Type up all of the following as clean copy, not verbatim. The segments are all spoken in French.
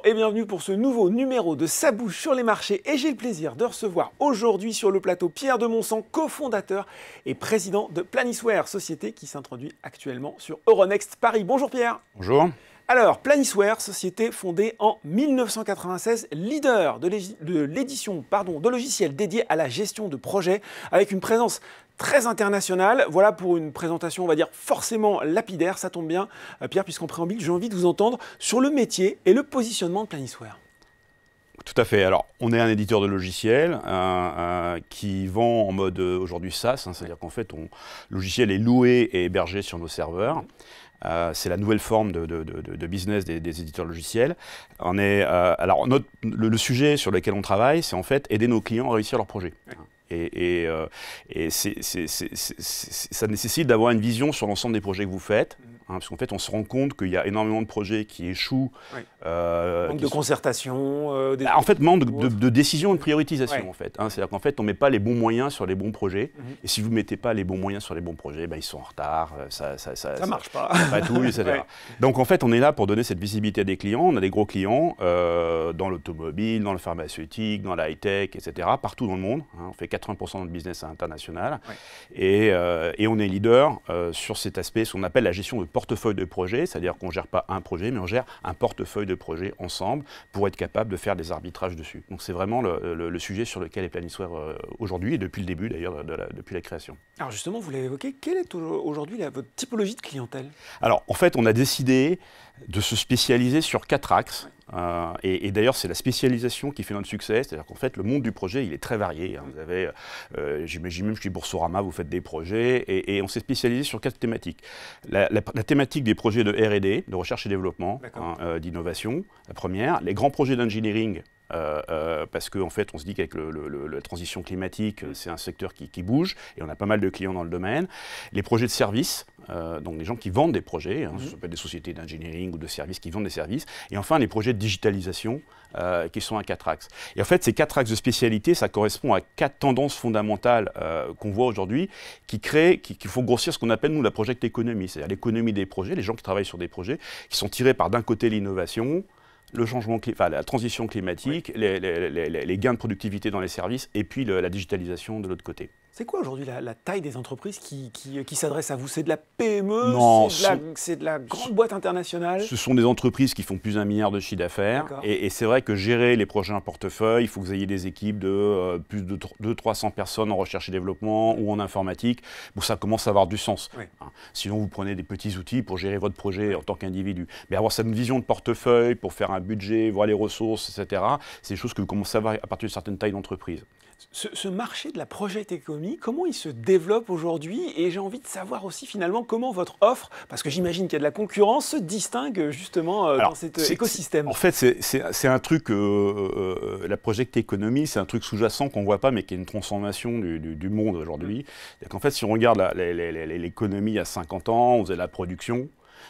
et bienvenue pour ce nouveau numéro de Ça bouge sur les marchés et j'ai le plaisir de recevoir aujourd'hui sur le plateau Pierre de Monsan, cofondateur et président de Planisware, société qui s'introduit actuellement sur Euronext Paris. Bonjour Pierre. Bonjour. Alors, Planisware, société fondée en 1996, leader de l'édition de logiciels dédiés à la gestion de projets, avec une présence très internationale. Voilà pour une présentation, on va dire, forcément lapidaire. Ça tombe bien, Pierre, puisqu'en préambule, j'ai envie de vous entendre sur le métier et le positionnement de Planisware. Tout à fait. Alors, on est un éditeur de logiciels qui vend en mode aujourd'hui SaaS, c'est-à-dire qu'en fait, le logiciel est loué et hébergé sur nos serveurs. C'est la nouvelle forme de business des éditeurs logiciels. Alors, le sujet sur lequel on travaille, c'est en fait aider nos clients à réussir leurs projets. Et ça nécessite d'avoir une vision sur l'ensemble des projets que vous faites, parce qu'en fait, on se rend compte qu'il y a énormément de projets qui échouent. Oui. Manque de concertation. En fait, manque de décision et de priorisation. En fait, c'est-à-dire qu'en fait, on ne met pas les bons moyens sur les bons projets. Et si vous ne mettez pas les bons moyens sur les bons projets, ils sont en retard. Ça ne marche pas. Pas tout, etc. Ouais. Donc, en fait, on est là pour donner cette visibilité à des clients. On a des gros clients dans l'automobile, dans le pharmaceutique, dans la high-tech, etc., partout dans le monde. On fait 80% de notre business international. Ouais. Et on est leader sur cet aspect, ce qu'on appelle la gestion de portefeuille de projets, c'est-à-dire qu'on ne gère pas un projet, mais on gère un portefeuille de projets ensemble pour être capable de faire des arbitrages dessus. Donc c'est vraiment le sujet sur lequel est Planisware aujourd'hui et depuis le début d'ailleurs, depuis la création. Alors justement, vous l'avez évoqué, quelle est aujourd'hui votre typologie de clientèle? Alors en fait, on a décidé de se spécialiser sur 4 axes. Et d'ailleurs, c'est la spécialisation qui fait notre succès. C'est-à-dire qu'en fait, le monde du projet, il est très varié. Vous avez, j'imagine même chez Boursorama, vous faites des projets. Et on s'est spécialisé sur 4 thématiques. La thématique des projets de R&D, de recherche et développement, d'innovation, la première. Les grands projets d'engineering, parce qu'en fait, on se dit qu'avec la transition climatique, c'est un secteur qui bouge. Et on a pas mal de clients dans le domaine. Les projets de services, donc les gens qui vendent des projets, ça peut être des sociétés d'engineering ou de services qui vendent des services. Et enfin, les projets de digitalisation qui sont à 4 axes. Et en fait, ces 4 axes de spécialité, ça correspond à 4 tendances fondamentales qu'on voit aujourd'hui qui font grossir ce qu'on appelle, nous, la project economy, c'est-à-dire l'économie des projets, les gens qui travaillent sur des projets, qui sont tirés par, d'un côté, l'innovation, le changement, la transition climatique, les gains de productivité dans les services, et puis la digitalisation de l'autre côté. C'est quoi aujourd'hui la taille des entreprises qui s'adressent à vous? C'est de la PME? Non, c'est de la grande boîte internationale? Ce sont des entreprises qui font plus d'1 milliard de chiffre d'affaires. Et c'est vrai que gérer les projets en portefeuille, il faut que vous ayez des équipes de plus de 200-300 personnes en recherche et développement ou en informatique. Bon, ça commence à avoir du sens. Oui. Sinon, vous prenez des petits outils pour gérer votre projet en tant qu'individu. Mais avoir cette vision de portefeuille pour faire un budget, voir les ressources, etc., c'est des choses que vous commencez à avoir à partir d'une certaine taille d'entreprise. Ce marché de la project economy, comment il se développe aujourd'hui? Et j'ai envie de savoir aussi finalement comment votre offre, parce que j'imagine qu'il y a de la concurrence, se distingue justement dans cet écosystème. En fait, c'est un truc, la project economy, c'est un truc sous-jacent qu'on ne voit pas, mais qui est une transformation du monde aujourd'hui. En fait, si on regarde l'économie il y a 50 ans, on faisait la production.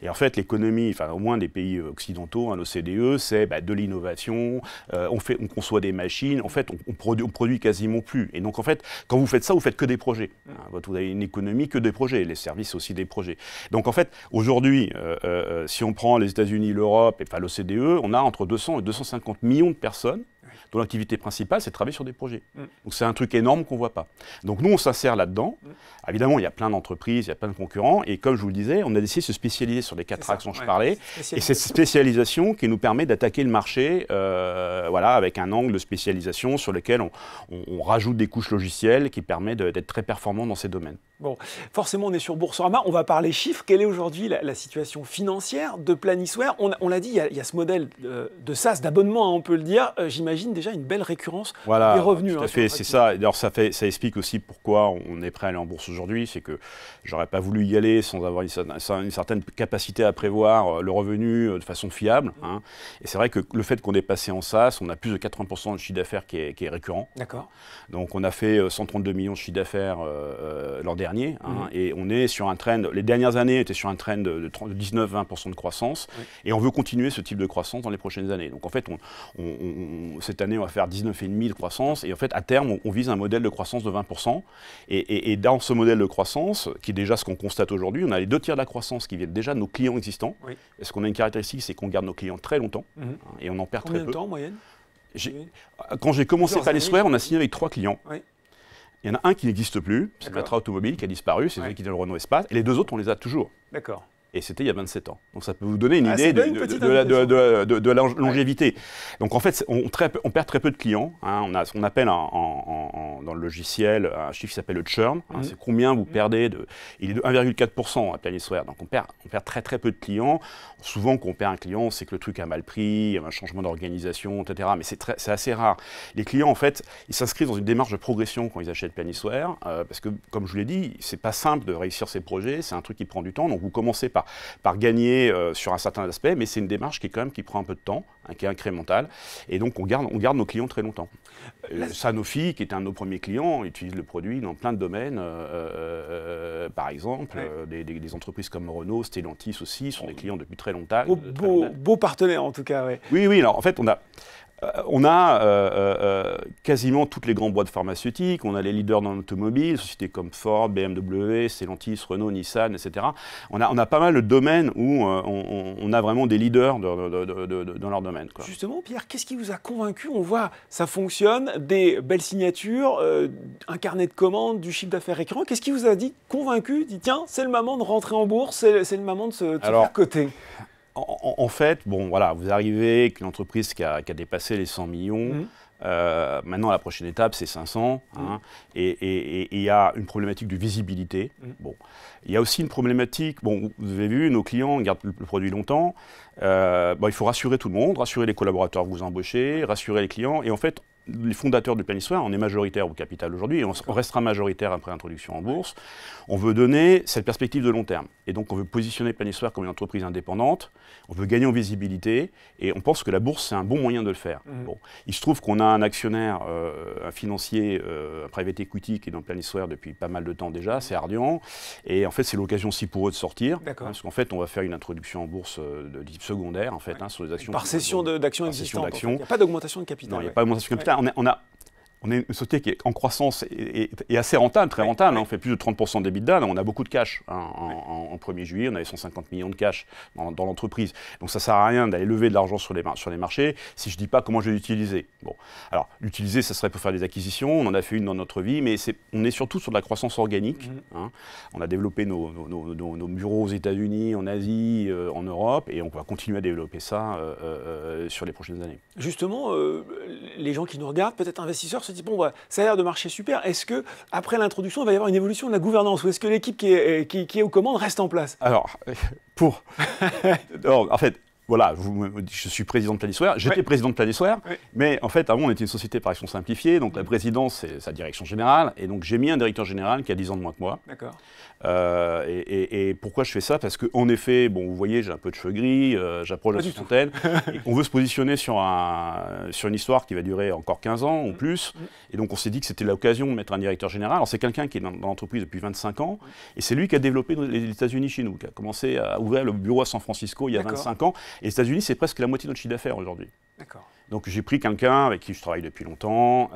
Et en fait, l'économie, enfin au moins des pays occidentaux, l'OCDE, c'est de l'innovation, on conçoit des machines, en fait, on produit quasiment plus. Et donc, en fait, quand vous faites ça, vous faites que des projets. Vous avez une économie que des projets, les services aussi des projets. Donc, en fait, aujourd'hui, si on prend les États-Unis, l'Europe, et l'OCDE, on a entre 200 et 250 millions de personnes dont l'activité principale, c'est de travailler sur des projets. Donc c'est un truc énorme qu'on ne voit pas. Donc nous, on s'insère là-dedans. Évidemment, il y a plein d'entreprises, il y a plein de concurrents. Et comme je vous le disais, on a décidé de se spécialiser sur les 4 axes dont je parlais. Et cette spécialisation qui nous permet d'attaquer le marché avec un angle de spécialisation sur lequel on rajoute des couches logicielles qui permettent d'être très performant dans ces domaines. Bon, forcément, on est sur Boursorama. On va parler chiffres. Quelle est aujourd'hui la situation financière de Planisware? On l'a dit, il y a ce modèle de SaaS, d'abonnement, on peut le dire. J'imagine déjà une belle récurrence des revenus. Tout à fait, c'est ça. Alors ça explique aussi pourquoi on est prêt à aller en bourse aujourd'hui. C'est que j'aurais pas voulu y aller sans avoir une certaine capacité à prévoir le revenu de façon fiable. Et c'est vrai que le fait qu'on est passé en SaaS, on a plus de 80% de chiffre d'affaires qui est récurrent. D'accord. Donc on a fait 132 millions de chiffre d'affaires l'an dernier. Et on est sur un trend, les dernières années étaient sur un trend de 19-20% de croissance, et on veut continuer ce type de croissance dans les prochaines années. Donc en fait, cette année, on va faire 19,5 de croissance. Et en fait, à terme, on vise un modèle de croissance de 20%. Et dans ce modèle de croissance, qui est déjà ce qu'on constate aujourd'hui, on a les 2 tiers de la croissance qui viennent déjà de nos clients existants. Oui. Parce qu'on a une caractéristique, c'est qu'on garde nos clients très longtemps. Et on en perd très peu. Combien de temps en moyenne? Quand j'ai commencé Planisware, on a signé avec 3 clients. Oui. Il y en a un qui n'existe plus, c'est Matra Automobile qui a disparu, c'est celui qui est le Renault Espace. Et les 2 autres, on les a toujours. D'accord. Et c'était il y a 27 ans. Donc ça peut vous donner une idée de la longévité. Donc en fait, on perd très peu de clients. On a ce qu'on appelle dans le logiciel un chiffre qui s'appelle le churn. C'est combien vous perdez. Il est de 1,4% à Planisware. Donc on perd très très peu de clients. Souvent quand on perd un client, c'est que le truc a mal pris, il y a un changement d'organisation, etc. Mais c'est assez rare. Les clients, en fait, ils s'inscrivent dans une démarche de progression quand ils achètent Planisware. Parce que, comme je vous l'ai dit, c'est pas simple de réussir ces projets. C'est un truc qui prend du temps. Donc vous commencez par gagner sur un certain aspect, mais c'est une démarche qui prend un peu de temps, qui est incrémentale, et donc on garde nos clients très longtemps. Sanofi, qui est un de nos premiers clients, utilise le produit dans plein de domaines, par exemple, des entreprises comme Renault, Stellantis aussi, sont des clients depuis très longtemps. Beau partenaire en tout cas, oui. Oui, alors en fait on a quasiment toutes les grandes boîtes pharmaceutiques, on a les leaders dans l'automobile, sociétés comme Ford, BMW, Stellantis, Renault, Nissan, etc. On a pas mal de domaines où on a vraiment des leaders dans leur domaine, quoi. Justement, Pierre, qu'est-ce qui vous a convaincu? On voit, ça fonctionne, des belles signatures, un carnet de commandes, du chiffre d'affaires récurrent. Qu'est-ce qui vous a convaincu, dit tiens, c'est le moment de rentrer en bourse, c'est le moment de se faire coter? En fait, bon, voilà, vous arrivez avec une entreprise qui a dépassé les 100 millions. Maintenant, la prochaine étape, c'est 500. Et il y a une problématique de visibilité. Bon. Il y a aussi une problématique, bon, vous avez vu, nos clients gardent le produit longtemps. Il faut rassurer tout le monde, rassurer les collaborateurs que vous embauchez, rassurer les clients. Et en fait, les fondateurs de Planisware, on est majoritaire au capital aujourd'hui et on restera majoritaire après l'introduction en bourse. On veut donner cette perspective de long terme. Et donc, on veut positionner Planisware comme une entreprise indépendante. On veut gagner en visibilité et on pense que la bourse, c'est un bon moyen de le faire. Bon. Il se trouve qu'on a un actionnaire, un financier, un private equity qui est dans Planisware depuis pas mal de temps déjà, c'est Ardian. Et en fait, c'est l'occasion aussi pour eux de sortir. Parce qu'en fait, on va faire une introduction en bourse de type secondaire, en fait, sur les actions. Par cession d'actions existantes. Il n'y a pas d'augmentation de capital. Non, il n'y a pas d'augmentation de capital. On est une société qui est en croissance et assez rentable, très rentable. On fait plus de 30% d'EBITDA. On a beaucoup de cash. En 1er juillet, on avait 150 millions de cash dans l'entreprise. Donc ça ne sert à rien d'aller lever de l'argent sur les marchés si je ne dis pas comment je vais l'utiliser. Bon. Alors, l'utiliser, ça serait pour faire des acquisitions. On en a fait une dans notre vie, mais on est surtout sur de la croissance organique. On a développé nos bureaux aux États-Unis, en Asie, en Europe, et on va continuer à développer ça sur les prochaines années. Justement, les gens qui nous regardent, peut-être investisseurs, se disent bon, ça a l'air de marcher super. Est-ce que après l'introduction, il va y avoir une évolution de la gouvernance, ou est-ce que l'équipe qui est aux commandes reste en place? Alors, en fait, voilà, je suis président de Planisware, j'étais président de Planisware, mais en fait, avant, on était une société par action simplifiée, donc la présidence, c'est sa direction générale, et donc j'ai mis un directeur général qui a 10 ans de moins que moi. D'accord. Et pourquoi je fais ça? Parce qu'en effet, bon, vous voyez, j'ai un peu de cheveux gris, j'approche la soixantaine, on veut se positionner sur une histoire qui va durer encore 15 ans ou plus, et donc on s'est dit que c'était l'occasion de mettre un directeur général. Alors c'est quelqu'un qui est dans l'entreprise depuis 25 ans, et c'est lui qui a développé les États-Unis chez nous, qui a commencé à ouvrir le bureau à San Francisco il y a 25 ans. Et les États-Unis, c'est presque la moitié de notre chiffre d'affaires aujourd'hui. D'accord. Donc j'ai pris quelqu'un avec qui je travaille depuis longtemps,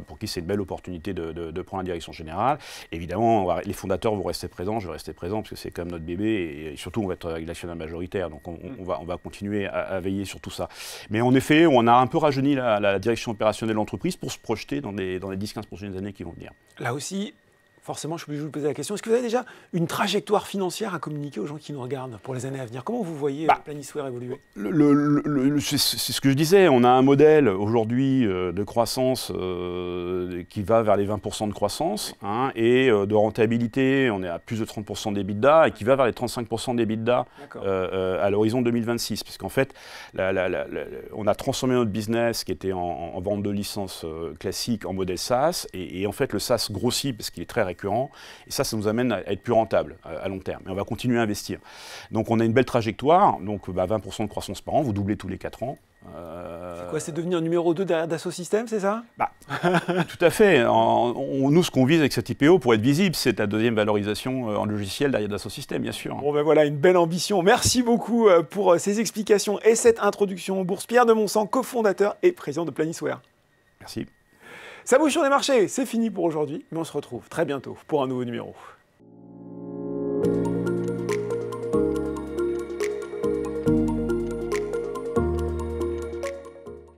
pour qui c'est une belle opportunité de prendre la direction générale. Évidemment, les fondateurs vont rester présents, je vais rester présent parce que c'est quand même notre bébé et surtout on va être avec l'actionnaire majoritaire, donc on va continuer à veiller sur tout ça. Mais en effet, on a un peu rajeuni la direction opérationnelle de l'entreprise pour se projeter dans les 10-15 prochaines années qui vont venir. Là aussi, forcément, je suis obligé de vous poser la question. Est-ce que vous avez déjà une trajectoire financière à communiquer aux gens qui nous regardent pour les années à venir? Comment vous voyez Planisware évoluer? C'est ce que je disais. On a un modèle aujourd'hui de croissance qui va vers les 20% de croissance et de rentabilité. On est à plus de 30% d'EBITDA et qui va vers les 35% d'EBITDA à l'horizon 2026. Parce qu'en fait, on a transformé notre business qui était en vente de licences classiques en modèle SaaS. Et en fait, le SaaS grossit parce qu'il est très récurrent, et ça nous amène à être plus rentable à long terme. Et on va continuer à investir. Donc on a une belle trajectoire, donc 20% de croissance par an, vous doublez tous les 4 ans. C'est quoi, c'est devenir numéro 2 d'Asso Systèmes, c'est ça? Tout à fait. Nous, ce qu'on vise avec cette IPO, pour être visible, c'est la deuxième valorisation en logiciel derrière d'Asso Systèmes, bien sûr. Bon ben voilà, une belle ambition. Merci beaucoup pour ces explications et cette introduction en bourse. Pierre de Monsant, cofondateur et président de Planisware. Merci. Ça bouge sur les marchés, c'est fini pour aujourd'hui, mais on se retrouve très bientôt pour un nouveau numéro.